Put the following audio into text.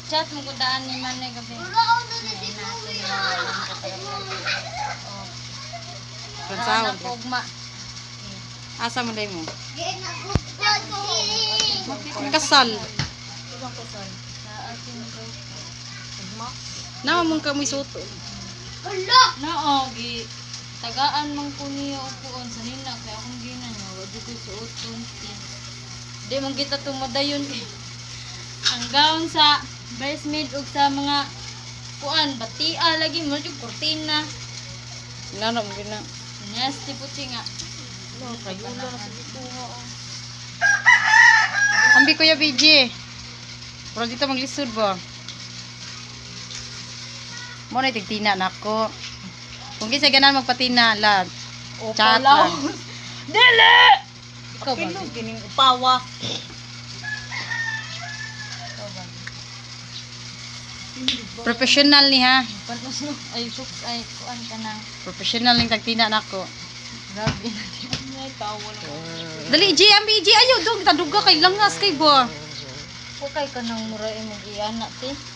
Chat mo ko daan ni Manay gabi. Kansahon. Pugma. Asa mo day mo? Kasal. Ibang kasal. Sa akin ko. Pugma. Nawa mong kamoy suto. Nao gi tagaan man ko niya upuon sa nina kaya akong ginan niya wala ko suot 20. Di man kita tumadayon kay ang gown sa bridesmaid ug sa mga kuan batia lagi mo yung kurtina. Nano mo gina. Nasty puti nga. Ambi ko ya BJ. Pero dito maglisod ba? Mo na tigtina nako. Kung kinsa ganan magpatina la. Chat lang. Dili. Ikaw ba? Pilog kining upawa. Professional ni ha. Panos no ay suk ay kuan ka na. Professional ning tagtina nako. Grabe na di. Ay tawo lang. Dali G, ambi G ayo dong taduga kay langas kay ba. Ko kay kanang mura imong giana ti.